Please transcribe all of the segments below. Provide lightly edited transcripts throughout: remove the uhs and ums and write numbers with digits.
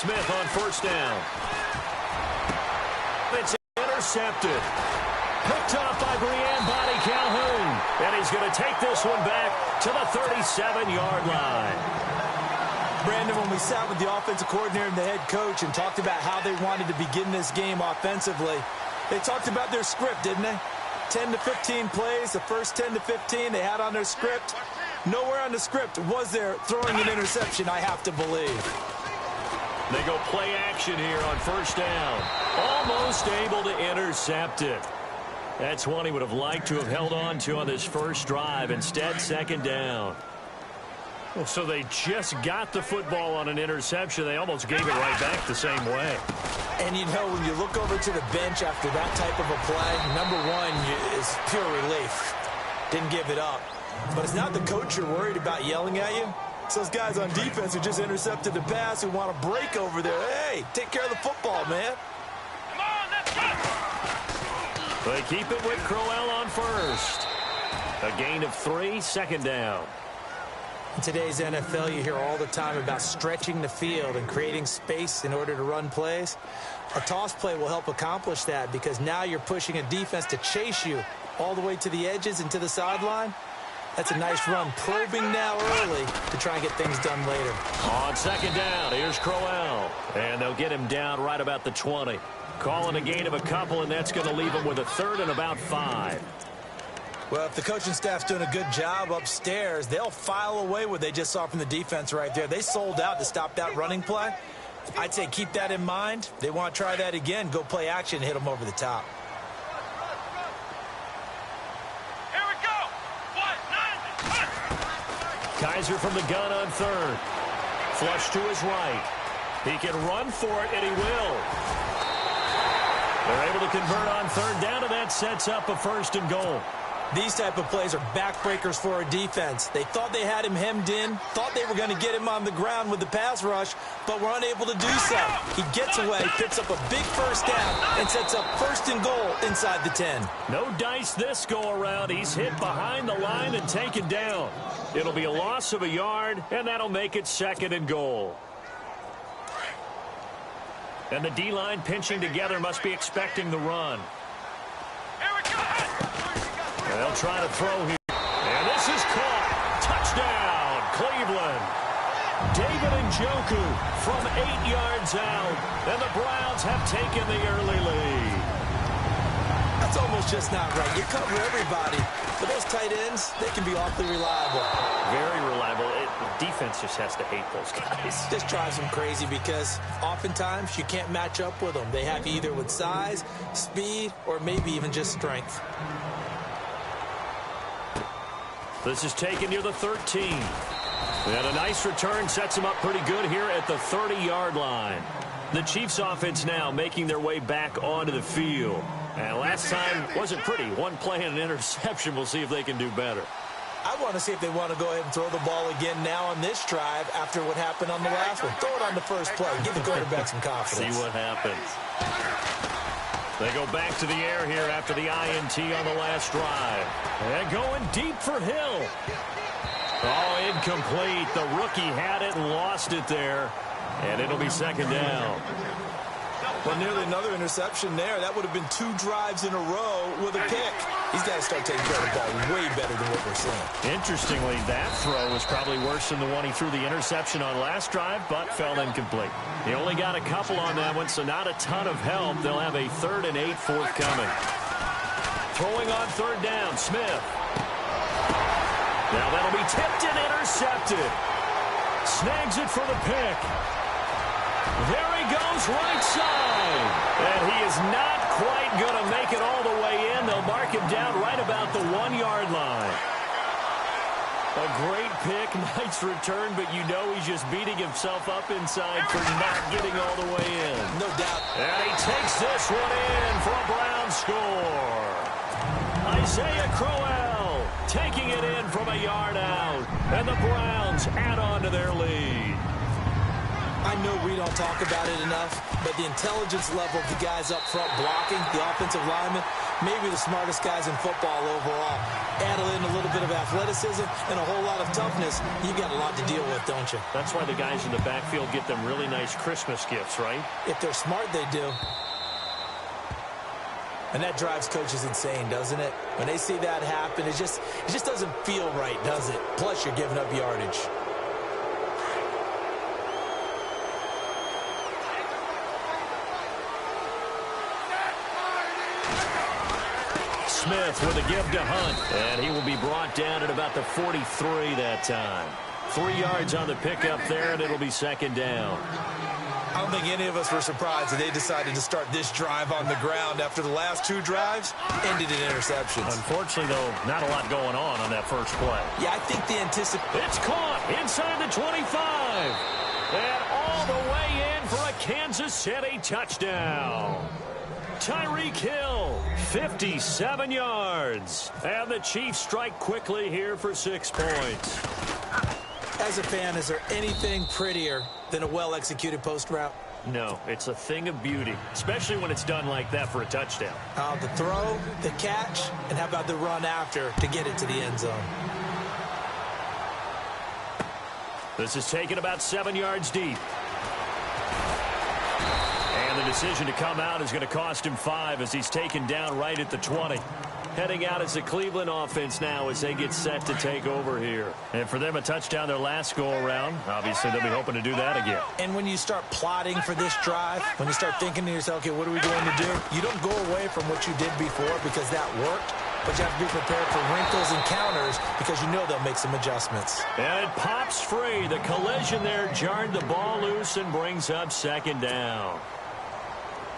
Smith on first down. It's intercepted. Picked off by Brian Body Calhoun. And he's going to take this one back to the 37-yard line. Brandon, when we sat with the offensive coordinator and the head coach and talked about how they wanted to begin this game offensively, they talked about their script, didn't they? 10 to 15 plays, the first 10 to 15 they had on their script. Nowhere on the script was there throwing an interception, I have to believe. They go play action here on first down. Almost able to intercept it. That's one he would have liked to have held on to on this first drive. Instead, second down. Well, so they just got the football on an interception. They almost gave it right back the same way. And, you know, when you look over to the bench after that type of a play, number one is pure relief. Didn't give it up. But it's not the coach you're worried about yelling at you. It's those guys on defense who just intercepted the pass who want to break over there. Hey, take care of the football, man. Come on, let's go. They keep it with Crowell on first. A gain of 3, second down. In today's NFL, you hear all the time about stretching the field and creating space in order to run plays. A toss play will help accomplish that because now you're pushing a defense to chase you all the way to the edges and to the sideline. That's a nice run, probing now early to try and get things done later. On second down, here's Crowell. And they'll get him down right about the 20. Calling a gain of a couple, and that's going to leave him with a third and about 5. Well, if the coaching staff's doing a good job upstairs, they'll file away what they just saw from the defense right there. They sold out to stop that running play. I'd say keep that in mind. They want to try that again, go play action, hit them over the top. Here we go. 1, 9, Kaiser from the gun on third. Flush to his right. He can run for it, and he will. They're able to convert on third down, and that sets up a first and goal. These type of plays are backbreakers for a defense. They thought they had him hemmed in, thought they were going to get him on the ground with the pass rush, but were unable to do so. He gets away, picks up a big first down, and sets up first and goal inside the 10. No dice this go-around. He's hit behind the line and taken down. It'll be a loss of a yard, and that'll make it second and goal. And the D-line pinching together must be expecting the run. here we go. They'll try to throw here. And this is caught. Touchdown, Cleveland. David Njoku from 8 yards out. And the Browns have taken the early lead. That's almost just not right. You cover everybody. But those tight ends, they can be awfully reliable. Very reliable. The defense just has to hate those guys. This drives them crazy because oftentimes you can't match up with them. They have either with size, speed, or maybe even just strength. This is taken near the 13. And a nice return sets them up pretty good here at the 30-yard line. The Chiefs offense now making their way back onto the field. And last time wasn't pretty. One play and an interception. We'll see if they can do better. I want to see if they want to go ahead and throw the ball again now on this drive after what happened on the last one. Throw it on the first play. Give the quarterback some confidence. See what happens. They go back to the air here after the INT on the last drive. And going deep for Hill. Oh, incomplete. The rookie had it and lost it there. And it'll be second down. Well, nearly another interception there. That would have been 2 drives in a row with a pick. He's got to start taking care of the ball way better than what we're seeing. Interestingly, that throw was probably worse than the one he threw the interception on last drive, but fell incomplete. He only got a couple on that one, so not a ton of help. They'll have a 3rd and 8 forthcoming. Throwing on third down, Smith. Now that'll be tipped and intercepted. Snags it for the pick. There he goes, right side. And he is not quite going to make it all the way in. They'll mark him down right about the 1-yard line. A great pick, nice return, but you know he's just beating himself up inside for not getting all the way in. No doubt. And he takes this one in for a Brown score. Isaiah Crowell taking it in from a yard out. And the Browns add on to their lead. I know we don't talk about it enough, but the intelligence level of the guys up front blocking, the offensive linemen, maybe the smartest guys in football overall. Add in a little bit of athleticism and a whole lot of toughness, you've got a lot to deal with, don't you? That's why the guys in the backfield get them really nice Christmas gifts, right? If they're smart, they do. And that drives coaches insane, doesn't it? When they see that happen, it just doesn't feel right, does it? Plus, you're giving up yardage. Smith with a give to Hunt, and he will be brought down at about the 43 that time. 3 yards on the pickup there, and it'll be second down. I don't think any of us were surprised that they decided to start this drive on the ground after the last 2 drives ended in interceptions. Unfortunately, though, not a lot going on that first play. Yeah, I think the anticipation. It's caught inside the 25. And all the way in for a Kansas City touchdown. Tyreek Hill, 57 yards. And the Chiefs strike quickly here for 6 points. As a fan, is there anything prettier than a well-executed post route? No, it's a thing of beauty, especially when it's done like that for a touchdown. The throw, the catch, and how about the run after to get it to the end zone? This is taken about 7 yards deep. And the decision to come out is going to cost him 5 as he's taken down right at the 20. Heading out as the Cleveland offense now as they get set to take over here. And for them, a touchdown their last go-around. Obviously, they'll be hoping to do that again. And when you start plotting for this drive, when you start thinking to yourself, okay, what are we going to do? You don't go away from what you did before because that worked. But you have to be prepared for wrinkles and counters because you know they'll make some adjustments. And it pops free. The collision there jarred the ball loose and brings up second down.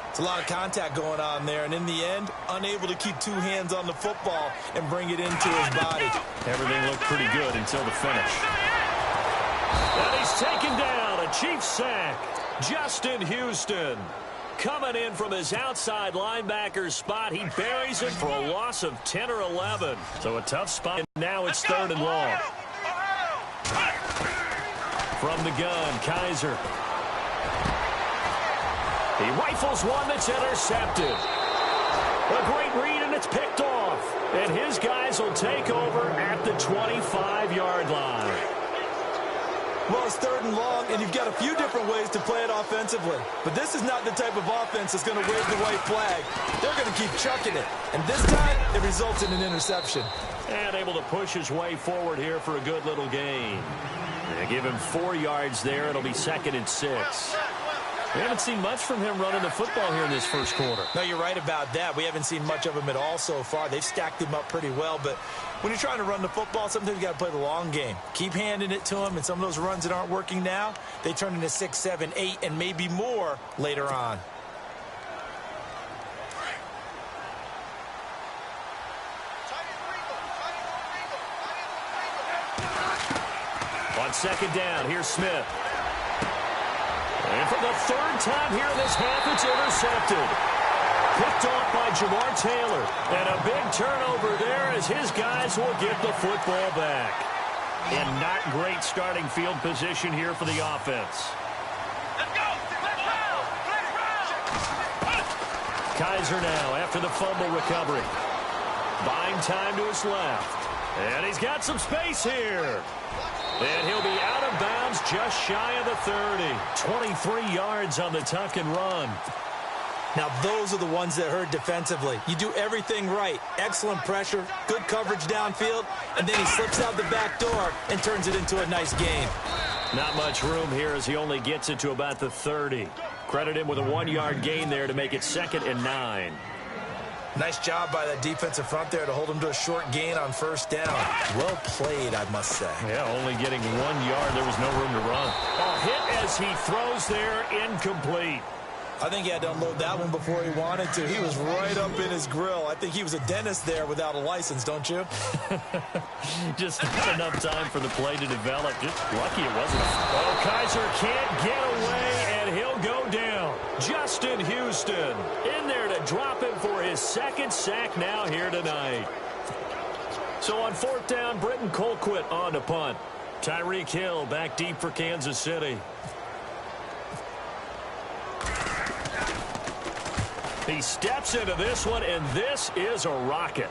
It's a lot of contact going on there, and in the end, unable to keep 2 hands on the football and bring it into his body. Everything looked pretty good until the finish. And he's taken down. A Chiefs sack. Justin Houston coming in from his outside linebacker spot. He buries it for a loss of 10 or 11. So a tough spot. And now it's 3rd and long. From the gun, Kaiser. He rifles one that's intercepted. A great read, and it's picked off. And his guys will take over at the 25-yard line. Well, it's 3rd and long, and you've got a few different ways to play it offensively. But this is not the type of offense that's going to wave the white flag. They're going to keep chucking it. And this time, it results in an interception. And able to push his way forward here for a good little gain. They give him 4 yards there. It'll be 2nd and 6. We haven't seen much from him running the football here in this first quarter. No, you're right about that. We haven't seen much of him at all so far. They've stacked him up pretty well, but when you're trying to run the football, sometimes you got to play the long game. Keep handing it to him, and some of those runs that aren't working now, they turn into 6, 7, 8, and maybe more later on. On 2nd down, here's Smith. And for the 3rd time here in this half, it's intercepted. Picked off by Jamar Taylor. And a big turnover there as his guys will get the football back. And not great starting field position here for the offense. Let's go! Kaiser now after the fumble recovery. Buying time to his left. And he's got some space here. And he'll be out of bounds just shy of the 30. 23 yards on the tuck and run. Now, those are the ones that hurt defensively. You do everything right. Excellent pressure, good coverage downfield, and then he slips out the back door and turns it into a nice gain. Not much room here as he only gets it to about the 30. Credit him with a 1-yard gain there to make it 2nd and 9. Nice job by that defensive front there to hold him to a short gain on 1st down. Well played, I must say. Yeah, only getting 1 yard. There was no room to run. A hit as he throws there, incomplete. I think he had to unload that one before he wanted to. He was right up in his grill. I think he was a dentist there without a license, don't you? Just not enough time for the play to develop. Just lucky it wasn't. Oh, Kaiser can't get away, and he'll go down. Justin Houston in there to drop him for his 2nd sack now here tonight. So on 4th down, Britton Colquitt on to punt. Tyreek Hill back deep for Kansas City. He steps into this one, and this is a rocket.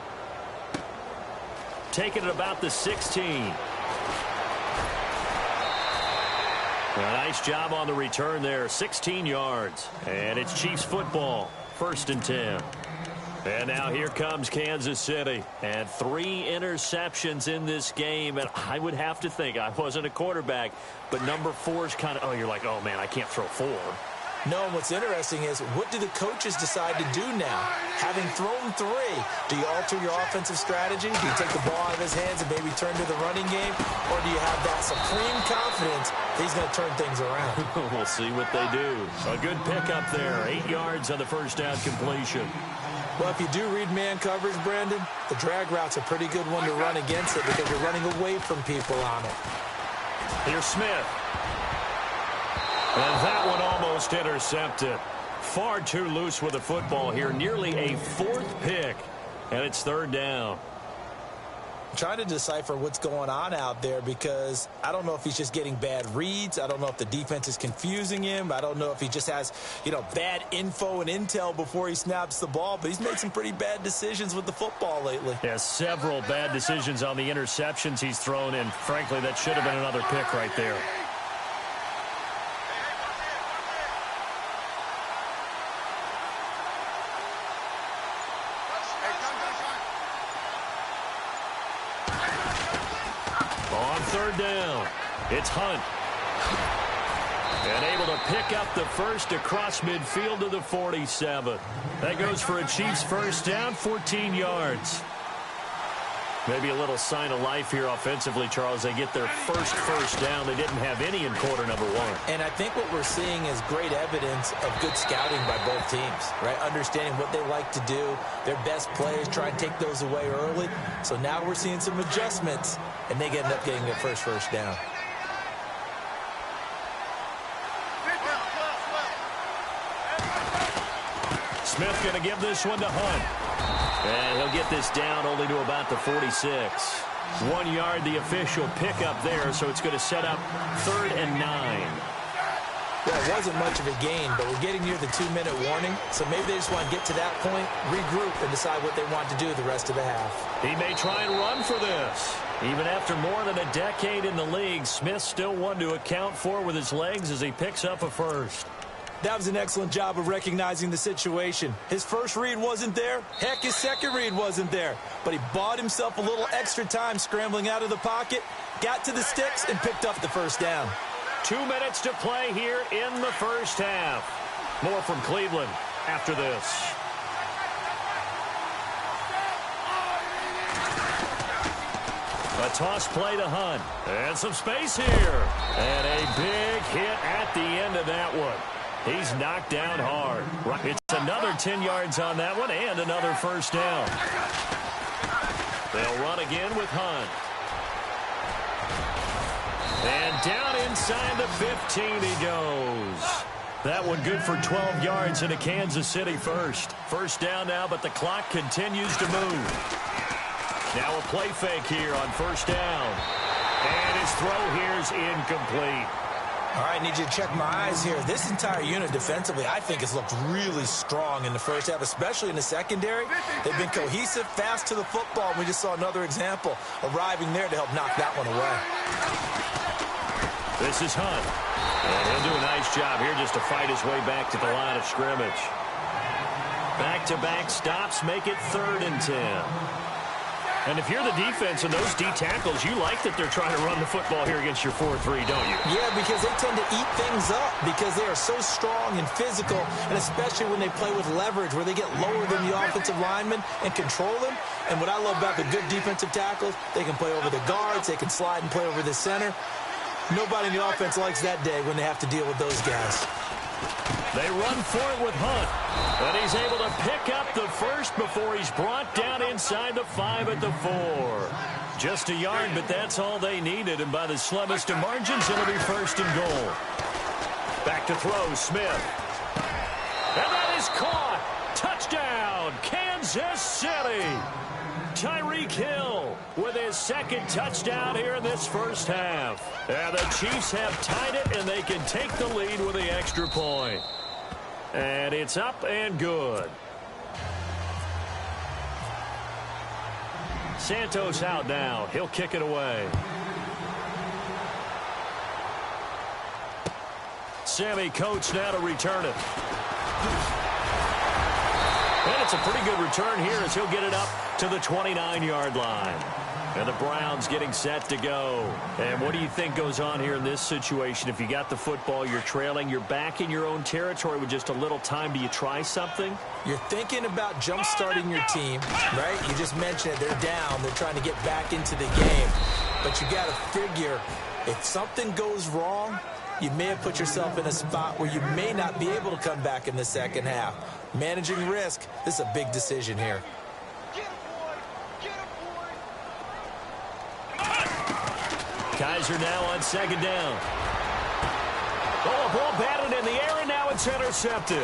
Taking it about the 16. A nice job on the return there. 16 yards. And it's Chiefs football. 1st and 10. And now here comes Kansas City. And 3 interceptions in this game. And I would have to think, I wasn't a quarterback, but number 4 is kind of, oh, you're like, oh, man, I can't throw 4. No, and what's interesting is, what do the coaches decide to do now? Having thrown 3, do you alter your offensive strategy? Do you take the ball out of his hands and maybe turn to the running game? Or do you have that supreme confidence that he's going to turn things around? We'll see what they do. A good pickup there. 8 yards on the first down completion. Well, if you do read man coverage, Brandon, the drag route's a pretty good one to run against it because you're running away from people on it. Here's Smith. And that one almost intercepted. Far too loose with the football here. Nearly a 4th pick. And it's 3rd down. I'm trying to decipher what's going on out there because I don't know if he's just getting bad reads. I don't know if the defense is confusing him. I don't know if he just has, bad info and intel before he snaps the ball. But he's made some pretty bad decisions with the football lately. Yeah, several bad decisions on the interceptions he's thrown in. Frankly, that should have been another pick right there. Down. It's Hunt. And able to pick up the first across midfield to the 47. That goes for a Chiefs first down, 14 yards. Maybe a little sign of life here offensively, Charles. They get their first down. They didn't have any in quarter number 1. And I think what we're seeing is great evidence of good scouting by both teams, right? Understanding what they like to do, their best plays, try and take those away early. So now we're seeing some adjustments, and they end up getting their first down. Smith going to give this one to Hunt. And he'll get this down only to about the 46. 1 yard, the official pickup there, so it's going to set up 3rd and 9. Yeah, it wasn't much of a gain, but we're getting near the 2-minute warning, so maybe they just want to get to that point, regroup, and decide what they want to do the rest of the half. He may try and run for this. Even after more than a decade in the league, Smith still one to account for with his legs as he picks up a first. That was an excellent job of recognizing the situation. His first read wasn't there. Heck, his second read wasn't there. But he bought himself a little extra time scrambling out of the pocket, got to the sticks, and picked up the first down. 2 minutes to play here in the first half. More from Cleveland after this. A toss play to Hunt. And some space here. And a big hit at the end of that one. He's knocked down hard. It's another 10 yards on that one and another first down. They'll run again with Hunt. And down inside the 15 he goes. That one good for 12 yards and a Kansas City first. First down now, but the clock continues to move. Now a play fake here on first down. And his throw here is incomplete. All right, need you to check my eyes here. This entire unit defensively, I think, has looked really strong in the first half, especially in the secondary. They've been cohesive, fast to the football. We just saw another example arriving there to help knock that one away. This is Hunt. And he'll do a nice job here just to fight his way back to the line of scrimmage. Back-to-back stops make it 3rd and 10. And if you're the defense and those D tackles, you like that they're trying to run the football here against your 4-3, don't you? Yeah, because they tend to eat things up because they are so strong and physical, and especially when they play with leverage where they get lower than the offensive linemen and control them. And what I love about the good defensive tackles, they can play over the guards, they can slide and play over the center. Nobody in the offense likes that day when they have to deal with those guys. They run for it with Hunt. And he's able to pick up the first before he's brought down inside the 5 at the 4. Just a yard, but that's all they needed. And by the slimmest of margins, it'll be 1st and goal. Back to throw, Smith. And that is caught. Touchdown, Kansas City. Tyreek Hill with his 2nd touchdown here in this first half. And the Chiefs have tied it, and they can take the lead with the extra point. And it's up and good. Santos out now. He'll kick it away. Sammy Coates now to return it. And it's a pretty good return here as he'll get it up to the 29-yard line. And the Browns getting set to go. And what do you think goes on here in this situation? If you got the football, you're trailing, you're back in your own territory with just a little time. Do you try something? You're thinking about jump-starting your team, right? You just mentioned it. They're down. They're trying to get back into the game. But you got to figure, if something goes wrong, you may have put yourself in a spot where you may not be able to come back in the second half. Managing risk, this is a big decision here. Kaiser now on second down. Oh, a ball batted in the air, and now it's intercepted.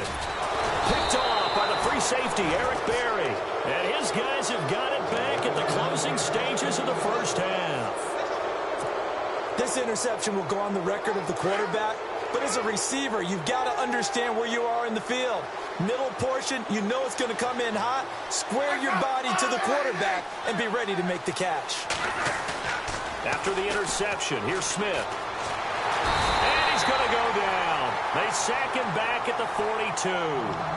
Picked off by the free safety, Eric Berry. And his guys have got it back at the closing stages of the first half. This interception will go on the record of the quarterback, but as a receiver, you've got to understand where you are in the field. Middle portion, you know it's going to come in hot. Square your body to the quarterback and be ready to make the catch. After the interception, here's Smith. And he's going to go down. They sack him back at the 42.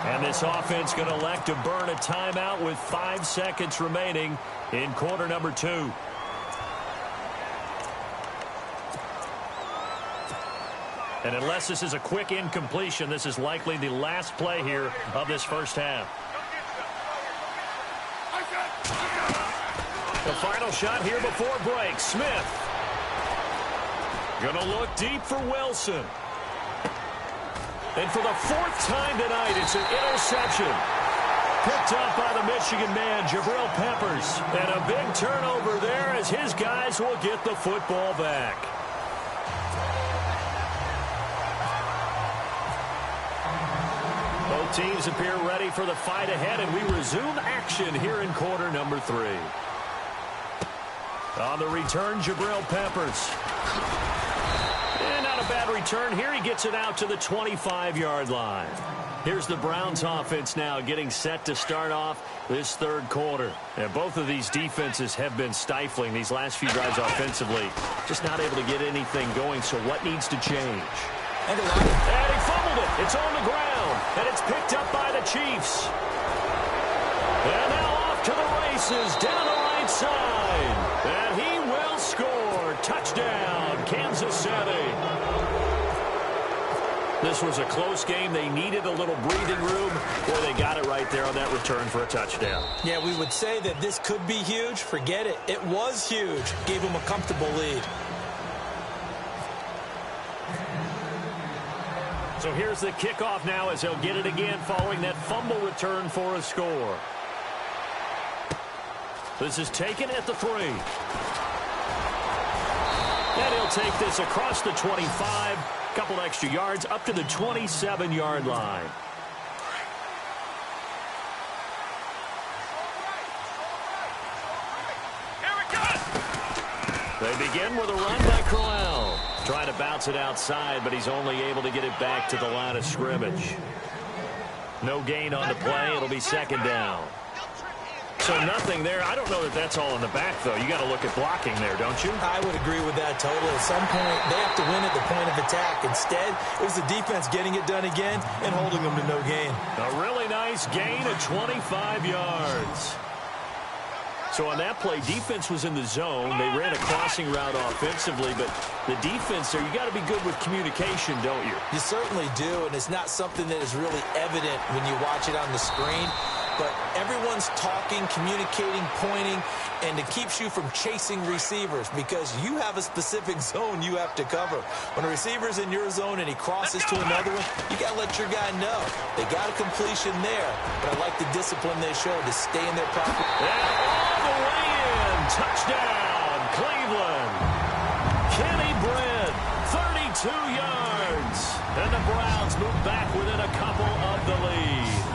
And this offense going to elect to burn a timeout with 5 seconds remaining in quarter number 2. And unless this is a quick incompletion, this is likely the last play here of this first half. The final shot here before break. Smith. Gonna look deep for Wilson. And for the 4th time tonight, it's an interception. Picked up by the Michigan man, Jabril Peppers. And a big turnover there as his guys will get the football back. Both teams appear ready for the fight ahead, and we resume action here in quarter number 3. On the return, Jabril Peppers. And not a bad return here. He gets it out to the 25-yard line. Here's the Browns offense now getting set to start off this third quarter. And both of these defenses have been stifling these last few drives offensively. Just not able to get anything going, so what needs to change? And he fumbled it. It's on the ground. And it's picked up by the Chiefs. And now off to the races down the right side. And he will score. Touchdown, Kansas City. This was a close game. They needed a little breathing room. Boy, they got it right there on that return for a touchdown. Yeah, we would say that this could be huge. Forget it. It was huge. Gave them a comfortable lead. So here's the kickoff now as they'll get it again following that fumble return for a score. This is taken at the 3. And he'll take this across the 25. Couple extra yards up to the 27-yard line. Here we go. They begin with a run by Crowell. Trying to bounce it outside, but he's only able to get it back to the line of scrimmage. No gain on the play. It'll be second down. So nothing there. I don't know that that's all in the back, though. You got to look at blocking there, don't you? I would agree with that totally. At some point, they have to win at the point of attack. Instead, it was the defense getting it done again and holding them to no gain. A really nice gain of 25 yards. So on that play, defense was in the zone. They ran a crossing route offensively, but the defense there, you got to be good with communication, don't you? You certainly do, and it's not something that is really evident when you watch it on the screen. But everyone's talking, communicating, pointing, and it keeps you from chasing receivers because you have a specific zone you have to cover. When a receiver's in your zone and he crosses to another one, you got to let your guy know. They got a completion there, but I like the discipline they showed to stay in their proper. And all the way in. Touchdown, Cleveland. Kenny Britt, 32 yards. And the Browns move back within a couple of the lead.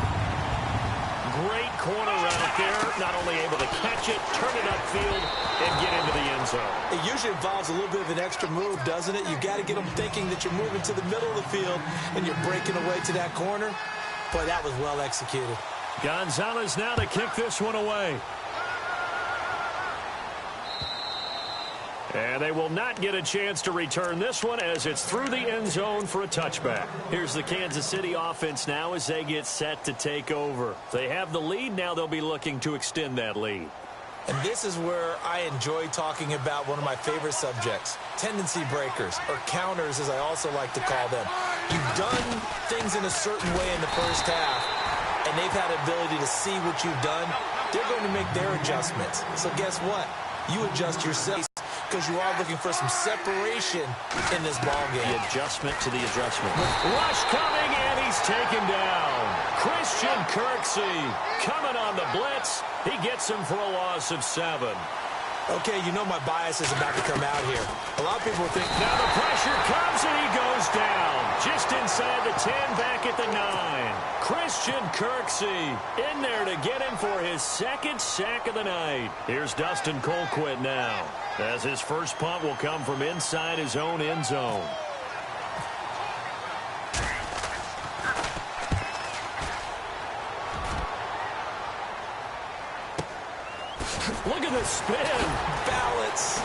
Great corner out there, not only able to catch it, turn it upfield, and get into the end zone. It usually involves a little bit of an extra move, doesn't it? You've got to get them thinking that you're moving to the middle of the field and you're breaking away to that corner. Boy, that was well executed. Gonzalez now to kick this one away. And they will not get a chance to return this one as it's through the end zone for a touchback. Here's the Kansas City offense now as they get set to take over. They have the lead. Now they'll be looking to extend that lead. And this is where I enjoy talking about one of my favorite subjects, tendency breakers, or counters as I also like to call them. You've done things in a certain way in the first half, and they've had the ability to see what you've done. They're going to make their adjustments. So guess what? You adjust yourself because you are looking for some separation in this ball game. The adjustment to the adjustment. Rush coming, and he's taken down. Christian Kirksey coming on the blitz. He gets him for a loss of 7. Okay, you know my bias is about to come out here. A lot of people think, now the pressure comes, and he goes down. Just inside the 10, back at the 9. Christian Kirksey in there to get him for his second sack of the night. Here's Dustin Colquitt now, as his first punt will come from inside his own end zone. Look at the spin. balance.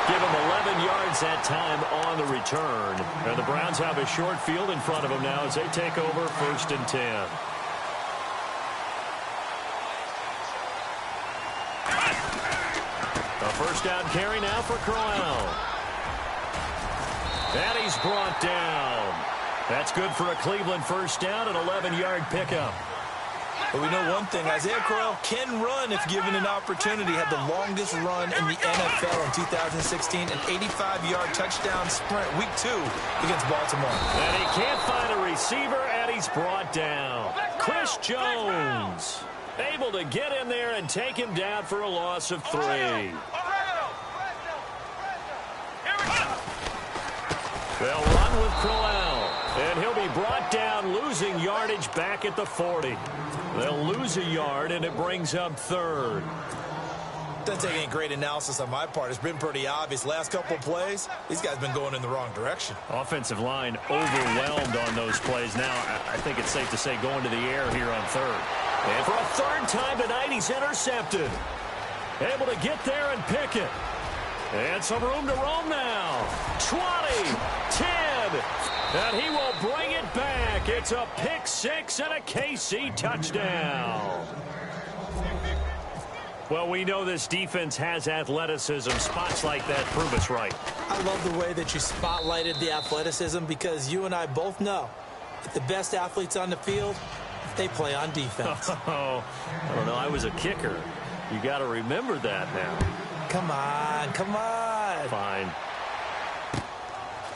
Give him 11 yards that time on the return. And the Browns have a short field in front of them now as they take over 1st and 10. A first down carry now for Crowell. And he's brought down. That's good for a Cleveland first down, an 11-yard pickup. But we know one thing, Isaiah Crowell can run if given an opportunity. Had the longest run in the NFL in 2016, an 85-yard touchdown sprint, week 2 against Baltimore. And he can't find a receiver, and he's brought down. Chris Jones able to get in there and take him down for a loss of 3. They'll run with Crowell, and he'll be brought down, losing yardage back at the 40. They'll lose a yard, and it brings up 3rd. Doesn't take any great analysis on my part. It's been pretty obvious. Last couple of plays, these guys been going in the wrong direction. Offensive line overwhelmed on those plays. Now, I think it's safe to say going to the air here on 3rd. And for a 3rd time tonight, he's intercepted. Able to get there and pick it. And some room to roam now. 20, 10, and he will bring it back. It's a pick 6 and a KC touchdown. Well, we know this defense has athleticism. Spots like that prove us right. I love the way that you spotlighted the athleticism because you and I both know that the best athletes on the field, they play on defense. Oh, I don't know. I was a kicker. You got to remember that now. Come on, come on. Fine.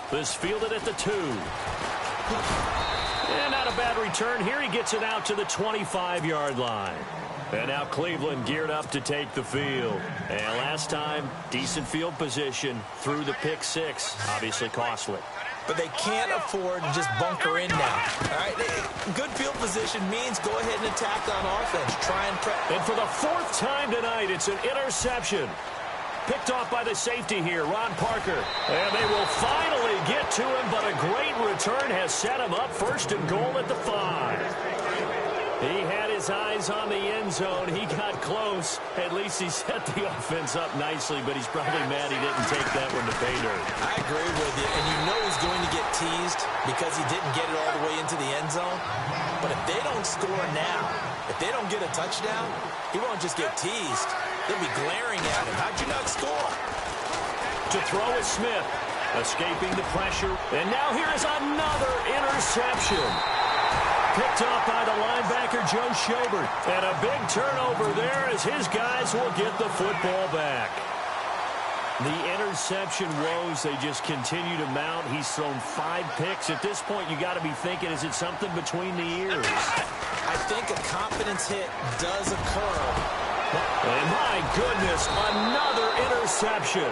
This fielded at the 2. And not a bad return here. He gets it out to the 25-yard line. And now Cleveland geared up to take the field. And last time, decent field position through the pick 6. Obviously costly. But they can't afford to just bunker in now. All right, good field position means go ahead and attack on offense. Try and prep. And for the 4th time tonight, it's an interception. Picked off by the safety here, Ron Parker. And they will finally get to him, but a great return has set him up 1st and goal at the 5. He had his eyes on the end zone. He got close. At least he set the offense up nicely, but he's probably mad he didn't take that one to pay dirt. I agree with you, and you know he's going to get teased because he didn't get it all the way into the end zone. But if they don't score now, if they don't get a touchdown, he won't just get teased. They'll be glaring at him. How'd you not score? To throw is Smith, escaping the pressure. And now here is another interception. Picked off by the linebacker, Joe Schobert. And a big turnover there as his guys will get the football back. The interception woes, they just continue to mount. He's thrown 5 picks. At this point, you got to be thinking, is it something between the ears? I think a confidence hit does occur. And my goodness, another interception.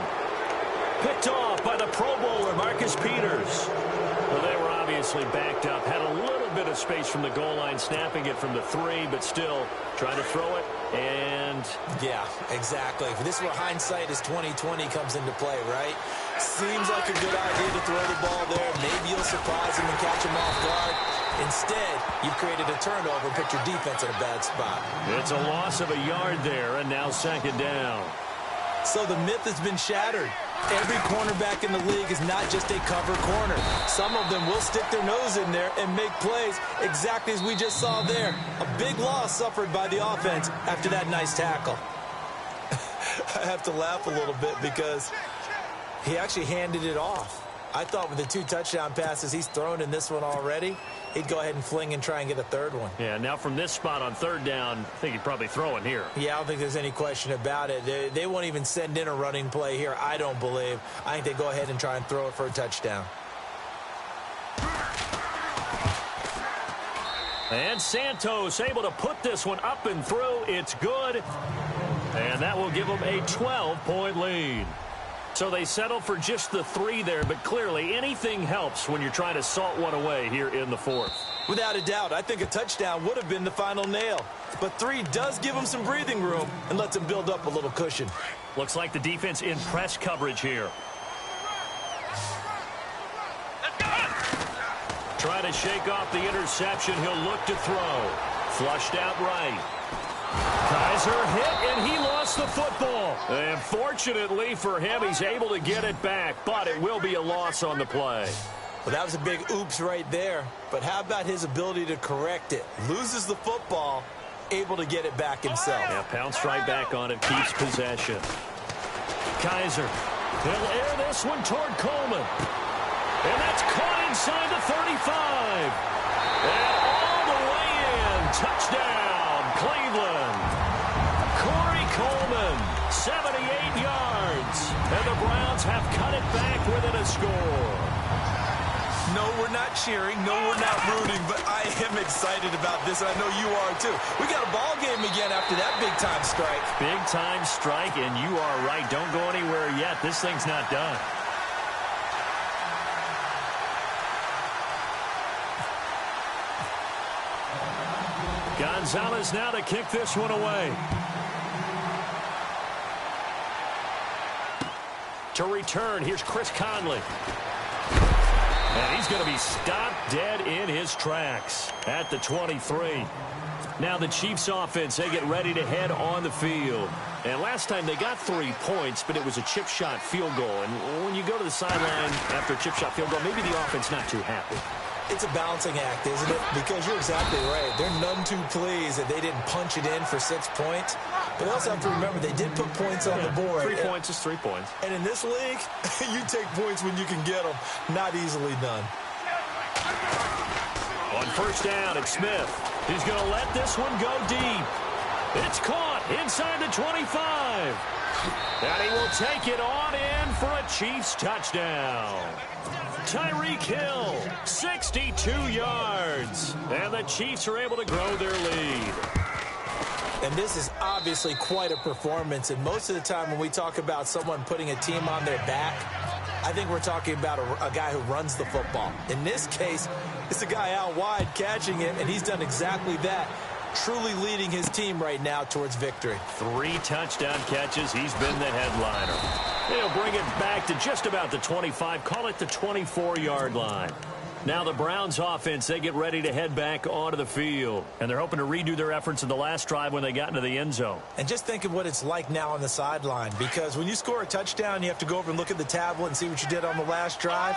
Picked off by the Pro Bowler, Marcus Peters. Well, they were obviously backed up. Had a little bit of space from the goal line, snapping it from the 3, but still trying to throw it. And yeah, exactly. This is where hindsight is 20/20 comes into play, right? Seems like a good idea to throw the ball there. Maybe you'll surprise him and catch him off guard. Instead, you've created a turnover and put your defense in a bad spot. It's a loss of a yard there, and now second down. So the myth has been shattered. Every cornerback in the league is not just a cover corner. Some of them will stick their nose in there and make plays exactly as we just saw there. A big loss suffered by the offense after that nice tackle. I have to laugh a little bit because he actually handed it off. I thought with the 2 touchdown passes he's thrown in this one already, he'd go ahead and fling and try and get a third one. Yeah, now from this spot on third down, I think he'd probably throw it here. Yeah, I don't think there's any question about it. They won't even send in a running play here, I don't believe. I think they go ahead and try and throw it for a touchdown. And Santos able to put this one up and through. It's good. And that will give them a 12-point lead. So they settle for just the 3 there, but clearly anything helps when you're trying to salt one away here in the 4th. Without a doubt, I think a touchdown would have been the final nail. But 3 does give them some breathing room and lets them build up a little cushion. Looks like the defense in press coverage here. Try to shake off the interception. He'll look to throw. Flushed out right. Kaiser hit, and he lost the football. And fortunately for him, he's able to get it back, but it will be a loss on the play. Well, that was a big oops right there. But how about his ability to correct it? Loses the football, able to get it back himself. Yeah, pounced right back on it, keeps possession. Kaiser, he'll air this one toward Coleman. And that's caught inside the 35. And all the way in, touchdown, Cleveland. Corey Coleman, 78 yards. And the Browns have cut it back within a score. No, we're not cheering. No, we're not rooting. But I am excited about this, and I know you are too. We got a ball game again after that big-time strike. Big-time strike, and you are right. Don't go anywhere yet. This thing's not done. Gonzalez now to kick this one away. To return, here's Chris Conley. And he's going to be stopped dead in his tracks at the 23. Now the Chiefs offense, they get ready to head on the field. And last time they got 3 points, but it was a chip shot field goal. And when you go to the sideline after a chip shot field goal, maybe the offense not too happy. It's a balancing act, isn't it? Because you're exactly right. They're none too pleased that they didn't punch it in for 6 points. But they also have to remember they did put points on the board. 3 points is 3 points. And in this league, you take points when you can get them. Not easily done. On first down, it's Smith. He's going to let this one go deep. It's caught inside the 25. And he will take it on in for a Chiefs touchdown. Tyreek Hill, 62 yards. And the Chiefs are able to grow their lead. And this is obviously quite a performance. And most of the time when we talk about someone putting a team on their back, I think we're talking about a guy who runs the football. In this case, it's a guy out wide catching it, and he's done exactly that. Truly leading his team right now towards victory. 3 touchdown catches. He's been the headliner. He'll bring it back to just about the 25. Call it the 24-yard line. Now the Browns offense, they get ready to head back onto the field. And they're hoping to redo their efforts in the last drive when they got into the end zone. And just think of what it's like now on the sideline. Because when you score a touchdown, you have to go over and look at the tablet and see what you did on the last drive.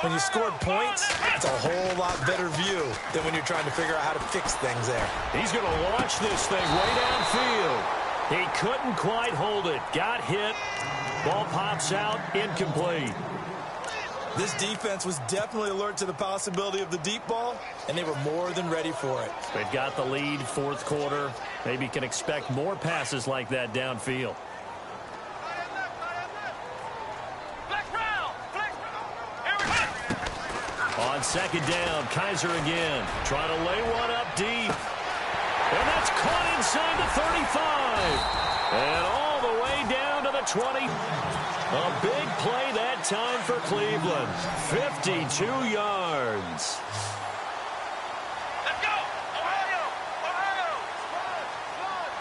When you scored points, it's a whole lot better view than when you're trying to figure out how to fix things there. He's going to launch this thing way downfield. He couldn't quite hold it. Got hit. Ball pops out. Incomplete. This defense was definitely alert to the possibility of the deep ball, and they were more than ready for it. They've got the lead, 4th quarter. Maybe can expect more passes like that downfield. On second down, Kaiser again. Trying to lay one up deep. And that's caught inside the 35. And all the way down to the 20. A big play that time for Cleveland. 52 yards. Let's go! Ohio! Ohio!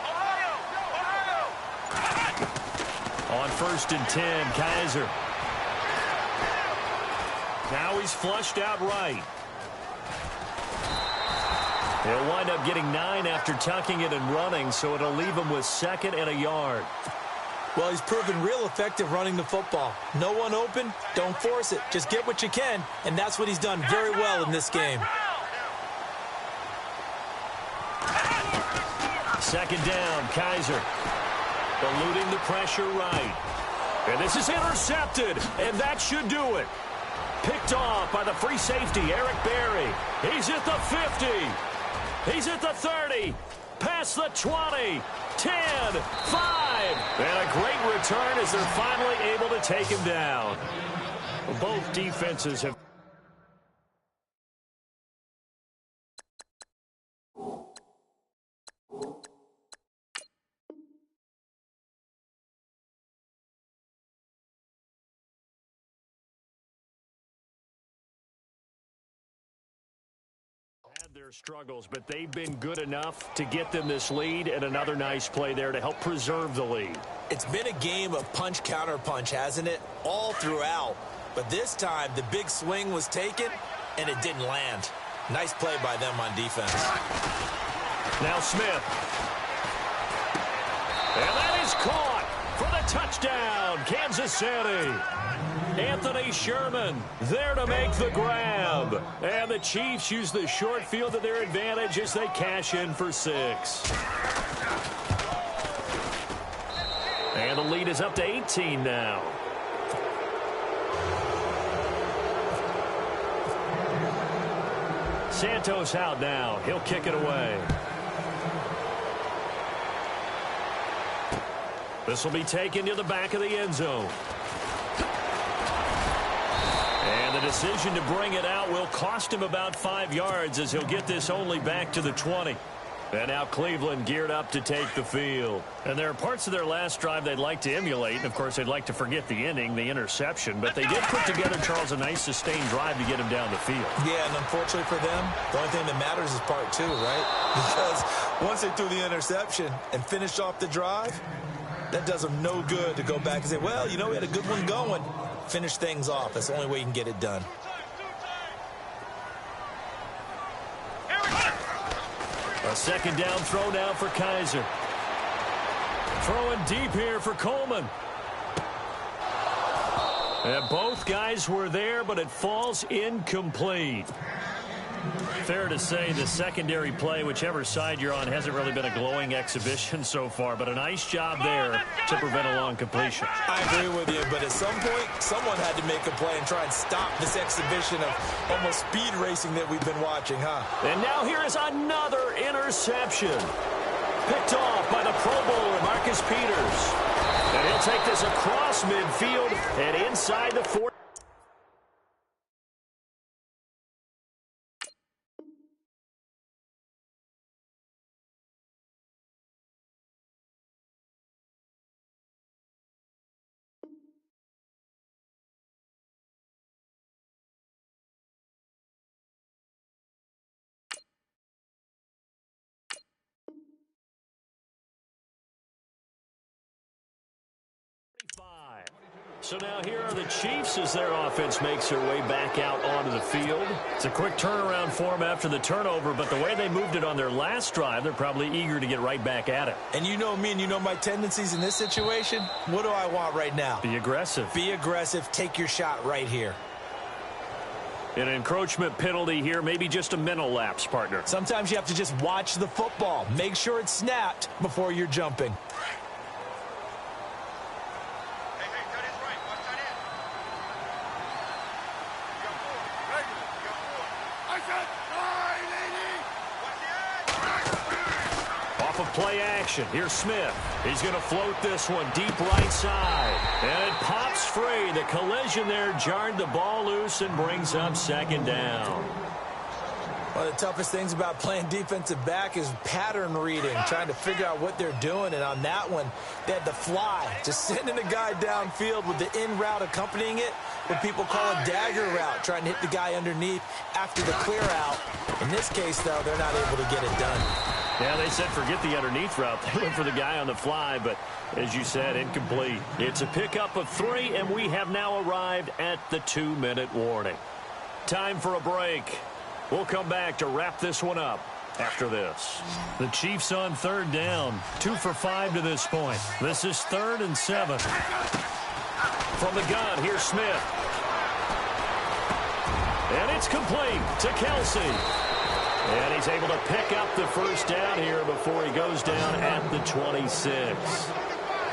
Ohio! On first and 10, Kaiser. Now he's flushed out right. He'll wind up getting 9 after tucking it and running, so it'll leave him with 2nd and a yard. Well, he's proven real effective running the football. No one open, don't force it. Just get what you can, and that's what he's done very well in this game. 2nd down, Kaiser. Eluding the pressure right. And this is intercepted, and that should do it. Picked off by the free safety, Eric Berry. He's at the 50. He's at the 30. Past the 20. 10, 5. And a great return as they're finally able to take him down. Both defenses have... their struggles, but they've been good enough to get them this lead, and another nice play there to help preserve the lead. It's been a game of punch counter punch, hasn't it? All throughout. But this time the big swing was taken and it didn't land. Nice play by them on defense. Now Smith. And that is caught for the touchdown, Kansas City. Anthony Sherman there to make the grab. And the Chiefs use the short field to their advantage as they cash in for 6. And the lead is up to 18 now. Santos out now. He'll kick it away. This will be taken to the back of the end zone. And the decision to bring it out will cost him about 5 yards as he'll get this only back to the 20. And now Cleveland geared up to take the field. And there are parts of their last drive they'd like to emulate. And, of course, they'd like to forget the inning, the interception. But they did put together, Charles, a nice sustained drive to get him down the field. Yeah, and unfortunately for them, the only thing that matters is part 2, right? Because once they threw the interception and finished off the drive, that does them no good to go back and say, well, you know, we had a good one going. Finish things off. That's the only way you can get it done. A second down throw now for Kaiser. Throwing deep here for Coleman. And both guys were there, but it falls incomplete. Fair to say the secondary play, whichever side you're on, hasn't really been a glowing exhibition so far, but a nice job there to prevent a long completion. I agree with you, but at some point, someone had to make a play and try and stop this exhibition of almost speed racing that we've been watching, huh? And now here is another interception. Picked off by the Pro Bowler, Marcus Peters. And he'll take this across midfield and inside the 40. So now here are the Chiefs as their offense makes their way back out onto the field. It's a quick turnaround for them after the turnover, but the way they moved it on their last drive, they're probably eager to get right back at it. And you know me and you know my tendencies in this situation. What do I want right now? Be aggressive. Be aggressive. Take your shot right here. An encroachment penalty here, maybe just a mental lapse, partner. Sometimes you have to just watch the football. Make sure it's snapped before you're jumping. Play action. Here's Smith. He's going to float this one deep right side. And it pops free. The collision there jarred the ball loose and brings up second down. One of the toughest things about playing defensive back is pattern reading, trying to figure out what they're doing. And on that one, they had the fly, just sending a guy downfield with the in route accompanying it, what people call a dagger route, trying to hit the guy underneath after the clear out. In this case, though, they're not able to get it done. Yeah, they said forget the underneath route. They went for the guy on the fly, but as you said, incomplete. It's a pickup of 3, and we have now arrived at the 2-minute warning. Time for a break. We'll come back to wrap this one up after this. The Chiefs on third down. 2 for 5 to this point. This is 3rd and 7. From the gun, here's Smith. And it's complete to Kelsey. And he's able to pick up the first down here before he goes down at the 26.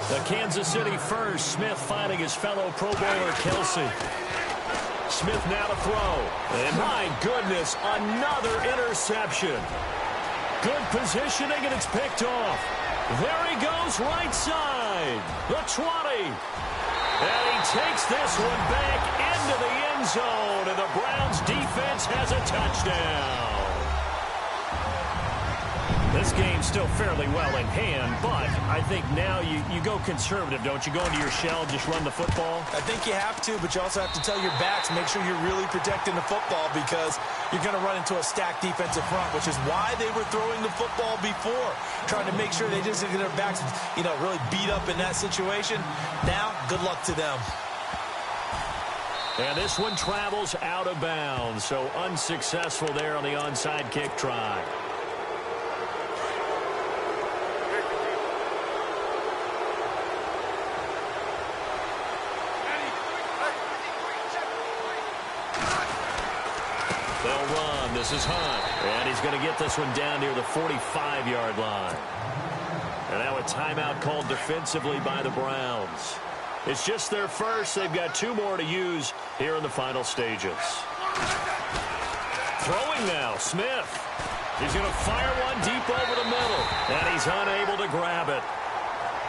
The Kansas City first. Smith finding his fellow Pro Bowler Kelsey. Smith now to throw. And my goodness, another interception. Good positioning, and it's picked off. There he goes, right side. The 20. And he takes this one back into the end zone, and the Browns defense has a touchdown. This game's still fairly well in hand, but I think now you go conservative, don't you? Go into your shell, just run the football? I think you have to, but you also have to tell your backs, make sure you're really protecting the football because you're going to run into a stacked defensive front, which is why they were throwing the football before, trying to make sure they just get their backs, really beat up in that situation. Now, good luck to them. And this one travels out of bounds, so unsuccessful there on the onside kick try. They'll run. This is Hunt. And he's going to get this one down near the 45-yard line. And now a timeout called defensively by the Browns. It's just their first. They've got 2 more to use here in the final stages. Throwing now, Smith. He's going to fire one deep over the middle. And he's unable to grab it.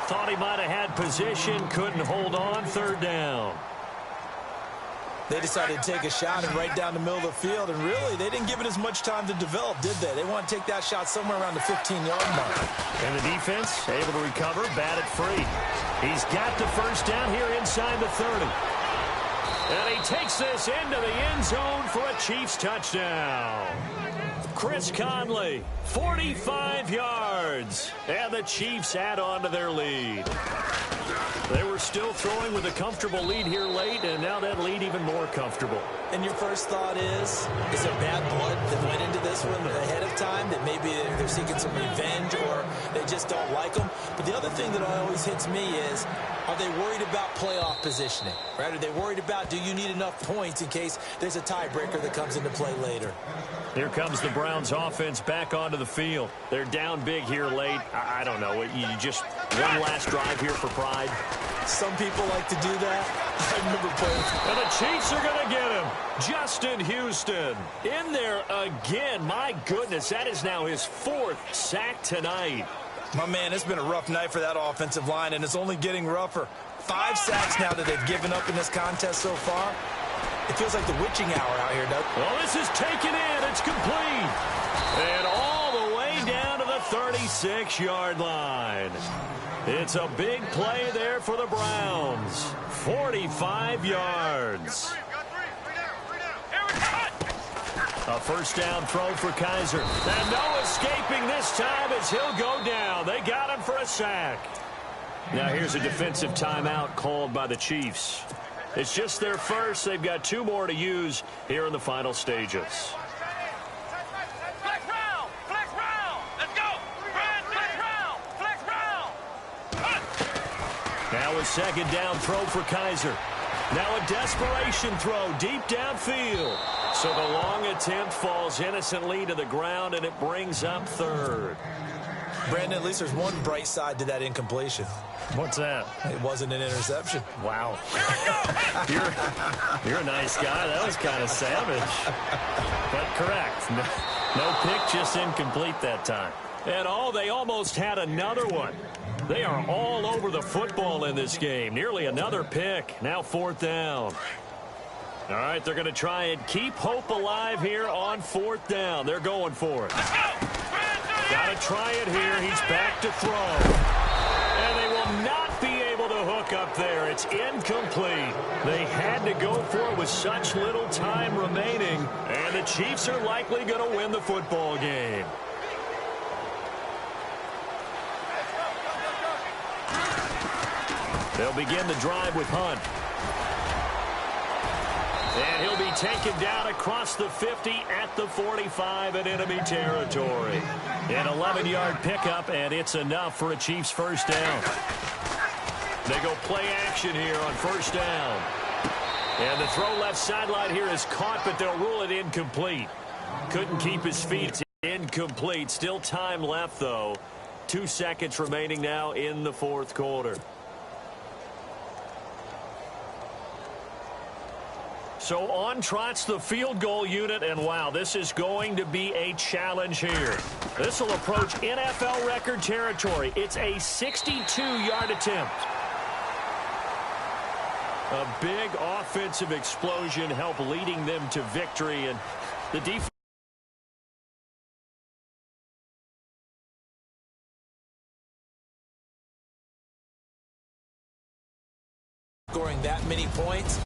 Thought he might have had position, couldn't hold on. 3rd down. They decided to take a shot and right down the middle of the field, and really, they didn't give it as much time to develop, did they? They want to take that shot somewhere around the 15-yard mark. And the defense able to recover, bat it free. He's got the first down here inside the 30. And he takes this into the end zone for a Chiefs touchdown. Chris Conley, 45 yards. And the Chiefs add on to their lead. They were still throwing with a comfortable lead here late, and now that lead even more comfortable. And your first thought is there bad blood that went into this one ahead of time, that maybe they're seeking some revenge or they just don't like them? But the other thing that always hits me is, are they worried about playoff positioning? Right? Are they worried about, do you need enough points in case there's a tiebreaker that comes into play later? Here comes the Browns offense back onto the field. They're down big here late. I don't know. You just one last drive here for pride. Some people like to do that. I remember playing. And the Chiefs are going to get him. Justin Houston in there again. My goodness, that is now his 4th sack tonight. My man, it's been a rough night for that offensive line, and it's only getting rougher. 5 sacks now that they've given up in this contest so far. It feels like the witching hour out here, Doug. Well, this is taken in. It's complete. And all the way down to the 36-yard line. It's a big play there for the Browns. 45 yards. A first down throw for Kaiser. And no escaping this time as he'll go down. They got him for a sack. Now here's a defensive timeout called by the Chiefs. It's just their first. They've got 2 more to use here in the final stages. Flex round! Flex round! Let's go! Brad, flex round! Flex round! Now a second down throw for Kaiser. Now a desperation throw deep downfield. So the long attempt falls innocently to the ground, and it brings up 3rd. Brandon, at least there's one bright side to that incompletion. What's that? It wasn't an interception. Wow. You're a nice guy. That was kind of savage. But correct. No pick, just incomplete that time. And they almost had another one. They are all over the football in this game. Nearly another pick. Now 4th down. All right, they're going to try and keep hope alive here on 4th down. They're going for it. Got to try it here. He's back to throw. And they will not be able to hook up there. It's incomplete. They had to go for it with such little time remaining. And the Chiefs are likely going to win the football game. They'll begin the drive with Hunt. And he'll be taken down across the 50 at the 45 in enemy territory. An 11-yard pickup, and it's enough for a Chiefs first down. They go play action here on first down. And the throw left sideline here is caught, but they'll rule it incomplete. Couldn't keep his feet. It's incomplete. Still time left, though. 2 seconds remaining now in the fourth quarter. So on trots the field goal unit, and wow, this is going to be a challenge here. This will approach NFL record territory. It's a 62-yard attempt. A big offensive explosion helped leading them to victory, and the defense scoring that many points.